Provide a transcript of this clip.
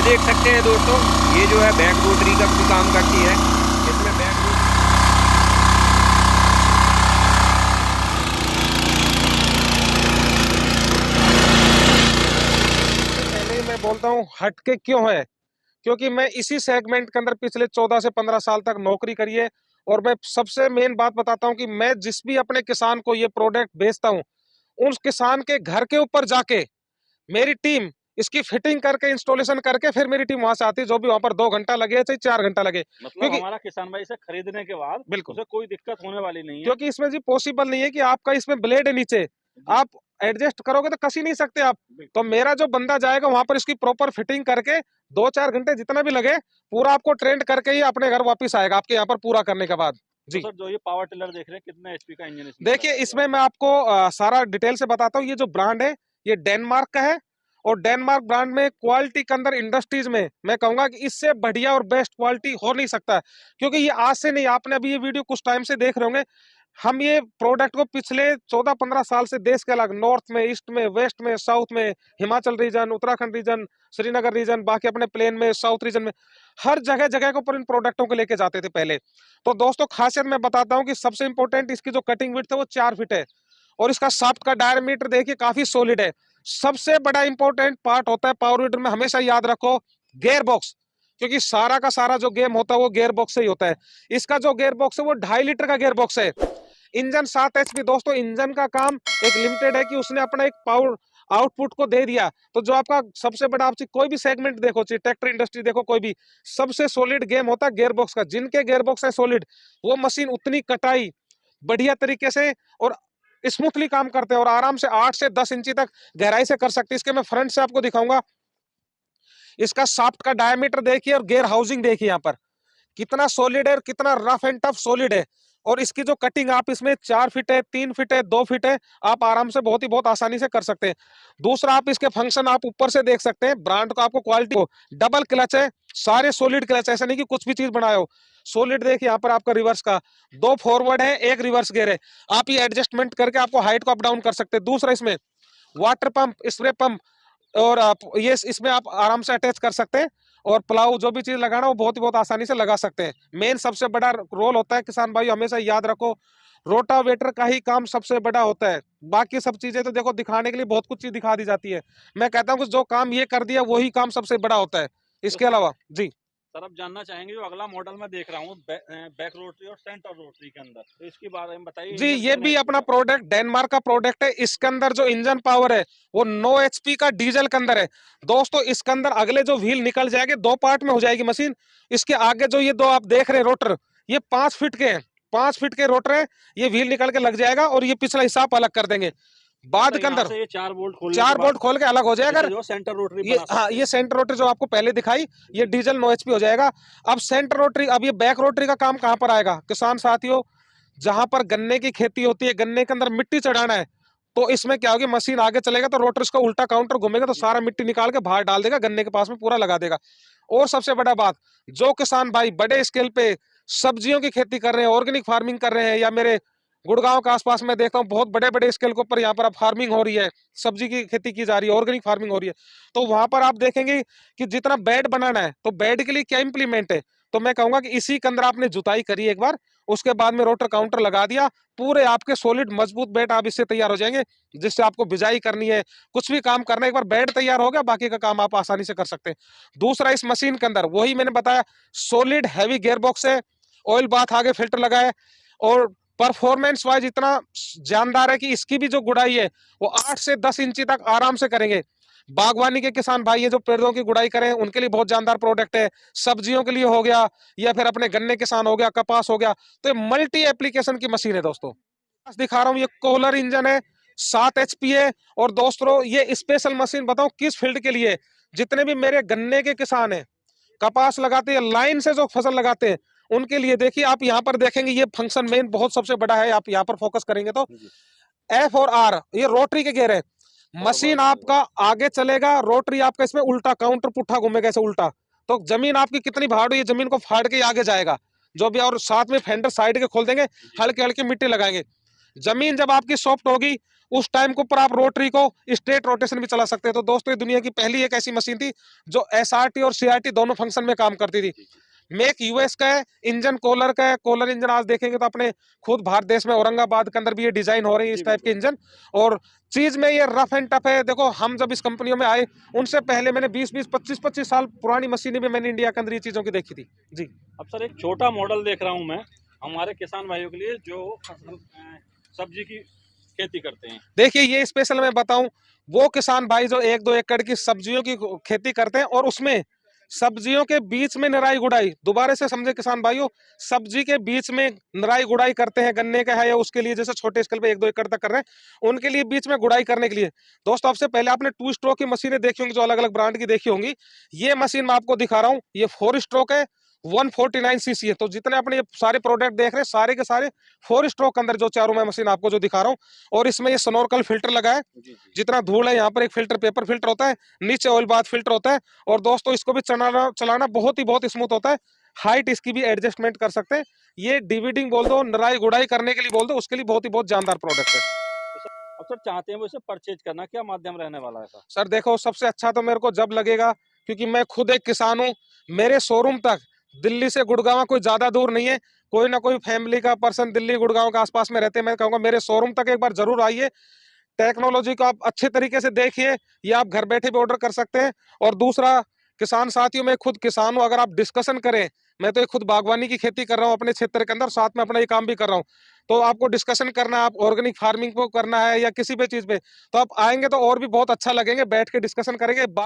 देख सकते हैं दोस्तों, ये जो है बैक रोटरी का भी काम करती है। इसमें बैक पहले ही मैं बोलता हूँ हटके क्यों है, क्योंकि मैं इसी सेगमेंट के अंदर पिछले 14 से 15 साल तक नौकरी करी है। और मैं सबसे मेन बात बताता हूँ कि मैं जिस भी अपने किसान को ये प्रोडक्ट बेचता हूँ, उस किसान के घर के ऊपर जाके मेरी टीम इसकी फिटिंग करके इंस्टॉलेशन करके फिर मेरी टीम वहां से आती है, जो भी वहां पर 2 घंटा लगे चाहे 4 घंटा लगे। मतलब क्योंकि हमारा किसान भाई इसे खरीदने के बाद बिल्कुल, उसे कोई दिक्कत होने वाली नहीं है। क्योंकि इसमें जी पॉसिबल नहीं है कि आपका इसमें ब्लेड है नीचे, आप एडजस्ट करोगे तो कस ही नहीं सकते आप। तो मेरा जो बंदा जाएगा वहां पर इसकी प्रॉपर फिटिंग करके 2-4 घंटे जितना भी लगे, पूरा आपको ट्रेंड करके ही अपने घर वापस आएगा आपके यहाँ पर पूरा करने के बाद। तो जी सर जो ये पावर टिलर देख रहे हैं, कितने एचपी का इंजन इसमें देखिए, लगाया हुआ इसमें मैं आपको सारा डिटेल से बताता हूँ। ये जो ब्रांड है ये डेनमार्क का है, और डेनमार्क ब्रांड में क्वालिटी के अंदर इंडस्ट्रीज में मैं कहूंगा कि इससे बढ़िया और बेस्ट क्वालिटी हो नहीं सकता। क्योंकि ये आज से नहीं, आपने अभी ये वीडियो कुछ टाइम से देख रहे होंगे, हम ये प्रोडक्ट को पिछले 14-15 साल से देश के अलग नॉर्थ में, ईस्ट में, वेस्ट में, साउथ में, Himachal region, Uttarakhand region, Srinagar region, बाकी अपने प्लेन में, साउथ रीजन में, हर जगह जगह के ऊपर इन प्रोडक्टों को लेके जाते थे पहले। तो दोस्तों खासियत मैं बताता हूँ कि सबसे इंपॉर्टेंट इसकी जो कटिंग विड्थ है वो 4 फीट है, और इसका शाफ्ट का डायमीटर देखिए काफी सॉलिड है। सबसे बड़ा इंपॉर्टेंट पार्ट होता है पावर विडर में, हमेशा याद रखो, गेयर बॉक्स। क्योंकि सारा का सारा जो गेम होता है वो गेयर बॉक्स से ही होता है। इसका जो गेयर बॉक्स है वो 2.5 लीटर का गेयर बॉक्स है। Engine 7 HP। दोस्तों इंजन का काम एक लिमिटेड है कि उसने अपना एक पावर आउटपुट को दे दिया। तो जो आपका सबसे बड़ा, आप कोई भी सेगमेंट देखो, चाहे ट्रैक्टर इंडस्ट्री देखो, कोई भी, सबसे सॉलिड गेम होता है गेयर बॉक्स का। जिनके गेयर बॉक्स है सॉलिड, वो मशीन उतनी कटाई बढ़िया तरीके से और स्मूथली काम करते हैं, और आराम से 8 से 10 इंची तक गहराई से कर सकते हैं। इसके मैं फ्रंट से आपको दिखाऊंगा। इसका शाफ्ट का डायमीटर देखिए और गेयर हाउसिंग देखिए यहाँ पर कितना सॉलिड है और कितना रफ एंड टफ सॉलिड है। और इसकी जो कटिंग, आप इसमें 4 फीट है, 3 फीट है, 2 फीट है, आप आराम से बहुत ही बहुत आसानी से कर सकते हैं। दूसरा, आप इसके फंक्शन आप ऊपर से देख सकते हैं, ब्रांड को आपको क्वालिटी को, डबल क्लच है, सारे सॉलिड क्लच, ऐसा नहीं कि कुछ भी चीज बनाए हो। सॉलिड देखिए यहाँ पर आपका रिवर्स का 2 फॉरवर्ड है, 1 रिवर्स गियर है। आप ये एडजस्टमेंट करके आपको हाइट को अप डाउन कर सकते हैं। दूसरा, इसमें वाटर पंप, स्प्रे पंप, और आप ये इसमें आप आराम से अटैच कर सकते हैं, और प्लाऊ जो भी चीज लगाना वो बहुत ही बहुत आसानी से लगा सकते हैं। मेन सबसे बड़ा रोल होता है, किसान भाई हमेशा याद रखो, रोटावेटर का ही काम सबसे बड़ा होता है। बाकी सब चीजें तो देखो दिखाने के लिए बहुत कुछ चीज दिखा दी जाती है। मैं कहता हूँ कि जो काम ये कर दिया वही काम सबसे बड़ा होता है। इसके अलावा जी सर अब जानना चाहेंगे, जो अगला मॉडल मैं देख रहा हूँ बैक रोटरी और सेंटर रोटरी के अंदर, तो इसके बारे में बताइए। जी, इंजन ये कितने भी HP अपना का? प्रोडक्ट डेनमार्क का प्रोडक्ट है। इसके अंदर जो इंजन पावर है वो 9 HP का डीजल के अंदर है। दोस्तों इसके अंदर अगले जो व्हील निकल जाएंगे, 2 पार्ट में हो जाएगी मशीन। इसके आगे जो ये 2 आप देख रहे हैं रोटर, ये 5 फीट के हैं, 5 फीट के रोटर है। ये व्हील निकल के लग जाएगा और ये पिछला हिस्सा आप अलग कर देंगे बाद मतलब के यहाँ अंदर। से ये 4 बोल्ट खोलने के 4 बोल्ट बाद खोल के अलग हो जाएगा। इसे जो सेंटर रोटरी ये, बना हाँ, सकते ये हैं। सेंटर रोटरी जो आपको पहले दिखाई, ये डीजल 9 HP हो जाएगा। अब सेंटर रोटरी, अब ये बैक रोटरी का काम कहाँ पर आएगा किसान साथियों? जहां पर गन्ने की खेती होती है, गन्ने के अंदर मिट्टी चढ़ाना है, तो इसमें क्या होगी, मशीन आगे चलेगा तो रोटर इसका उल्टा काउंटर घूमेगा, तो सारा मिट्टी निकाल के बाहर डाल देगा, गन्ने के पास में पूरा लगा देगा। और सबसे बड़ा बात, जो किसान भाई बड़े स्केल पे सब्जियों की खेती कर रहे हैं, ऑर्गेनिक फार्मिंग कर रहे हैं, या मेरे गुड़गांव के आसपास में देखता हूँ बहुत बड़े बड़े स्केल के ऊपर यहाँ पर अब फार्मिंग हो रही है, सब्जी की खेती की जा रही है, ऑर्गेनिक फार्मिंग हो रही है, तो वहां पर आप देखेंगे कि जितना बेड बनाना है, तो बेड के लिए क्या इंप्लीमेंट है, तो मैं कहूंगा कि इसी के अंदर आपने जुताई करी एक बार, उसके बाद में रोटर काउंटर लगा दिया, पूरे आपके सॉलिड मजबूत बेड आप इससे तैयार हो जाएंगे। जिससे आपको बिजाई करनी है, कुछ भी काम करना है, एक बार बेड तैयार हो गया, बाकी का काम आप आसानी से कर सकते हैं। दूसरा, इस मशीन के अंदर वही मैंने बताया, सॉलिड हैवी गियर बॉक्स है, ऑयल बाथ आगे फिल्टर लगा है, और परफॉर्मेंस वाइज इतना जानदार है कि इसकी भी जो गुड़ाई है वो 8 से 10 इंची तक आराम से करेंगे। बागवानी के किसान भाई ये जो पेड़ों की गुड़ाई करें उनके लिए बहुत जानदार प्रोडक्ट है। सब्जियों के लिए हो गया, या फिर अपने गन्ने किसान हो गया, कपास हो गया, तो ये मल्टी एप्लीकेशन की मशीन है दोस्तों। दिखा रहा हूँ, ये कोलर इंजन है, 7 HP है। और दोस्तों ये स्पेशल मशीन बताऊं किस फील्ड के लिए? जितने भी मेरे गन्ने के किसान हैं, कपास लगाते हैं, लाइन से जो फसल लगाते हैं, उनके लिए देखिए, आप यहाँ पर देखेंगे ये फंक्शन मेन बहुत सबसे बड़ा है, आप यहाँ पर फोकस करेंगे तो F और R ये रोटरी के घेर है। मशीन आपका आगे चलेगा, रोटरी आपका इसमें उल्टा काउंटर पुट्ठा घूमेगा ऐसे उल्टा, तो जमीन आपकी कितनी भाड़ हुई है, जमीन को फाड़ के आगे जाएगा जो भी। और साथ में फेंडर साइड के खोल देंगे, हल्के हल्के मिट्टी लगाएंगे। जमीन जब आपकी सॉफ्ट होगी उस टाइम के ऊपर आप रोटरी को स्ट्रेट रोटेशन भी चला सकते हैं। तो दोस्तों ये दुनिया की पहली एक ऐसी मशीन थी जो एसआरटी और सीआरटी दोनों फंक्शन में काम करती थी। मेक यूएस का है, इंजन कोलर का है। कोलर इंजन आज देखेंगे तो अपने खुद भारत देश में औरंगाबाद के अंदर भी ये डिजाइन हो रही है इस टाइप के इंजन। और चीज में ये रफ एंड टफ है। देखो हम जब इस कंपनियों में आए उनसे पहले मैंने 20-20 25-25 साल पुरानी मशीनें भी मैंने इंडिया के अंदर ये चीजों की देखी थी जी। अब सर एक छोटा मॉडल देख रहा हूँ मैं हमारे किसान भाइयों के लिए जो सब्जी की खेती करते हैं। देखिए ये स्पेशल मैं बताऊं, वो किसान भाई जो 1-2 एकड़ की सब्जियों की खेती करते हैं और उसमें सब्जियों के बीच में निराई गुड़ाई, दोबारा से समझे किसान भाइयों, सब्जी के बीच में निराई गुड़ाई करते हैं, गन्ने का है या उसके लिए जैसे छोटे स्केल पे 1-2 एकड़ तक कर रहे हैं उनके लिए बीच में गुड़ाई करने के लिए। दोस्तों आपसे पहले आपने 2 स्ट्रोक की मशीनें देखी होंगी जो अलग अलग ब्रांड की देखी होंगी। ये मशीन मैं आपको दिखा रहा हूँ, ये 4 स्ट्रोक है, 149 सीसी है। तो जितने अपने ये सारे प्रोडक्ट देख रहे हैं सारे के सारे 4 स्ट्रोक के अंदर जो चारों मैं मशीन आपको जो दिखा रहा हूँ। और इसमें ये स्नोरकल फिल्टर लगा है, जितना धूल है यहाँ पर एक फिल्टर पेपर फिल्टर होता है, नीचे ऑयल बाथ फिल्टर होता है। और दोस्तों इसको भी चलाना बहुत स्मूथ होता है। हाइट इसकी भी एडजस्टमेंट कर सकते हैं। ये डिविडिंग बोल दो, नराई गुड़ाई करने के लिए बोल दो, उसके लिए बहुत जानदार प्रोडक्ट है। अब सर चाहते हैं वो इसे परचेज करना, क्या माध्यम रहने वाला है सर देखो सबसे अच्छा तो मेरे को जब लगेगा, क्योंकि मैं खुद एक किसान हूँ, मेरे शोरूम तक दिल्ली से गुड़गांव कोई ज्यादा दूर नहीं है। कोई ना कोई फैमिली का पर्सन दिल्ली गुड़गांव के आसपास में रहते हैं, मैं कहूंगा मेरे शोरूम तक एक बार जरूर आइए। टेक्नोलॉजी को आप अच्छे तरीके से देखिए, ये आप घर बैठे भी ऑर्डर कर सकते हैं। और दूसरा किसान साथियों, मैं खुद किसान हूं, अगर आप डिस्कशन करें, मैं तो ये खुद बागवानी की खेती कर रहा हूं अपने क्षेत्र के अंदर, साथ में अपना ये काम भी कर रहा हूं। तो आपको डिस्कशन करना है, आप ऑर्गेनिक फार्मिंग को करना है या किसी भी चीज पे, तो आप आएंगे तो और भी बहुत अच्छा लगेंगे, बैठ के डिस्कशन करेंगे।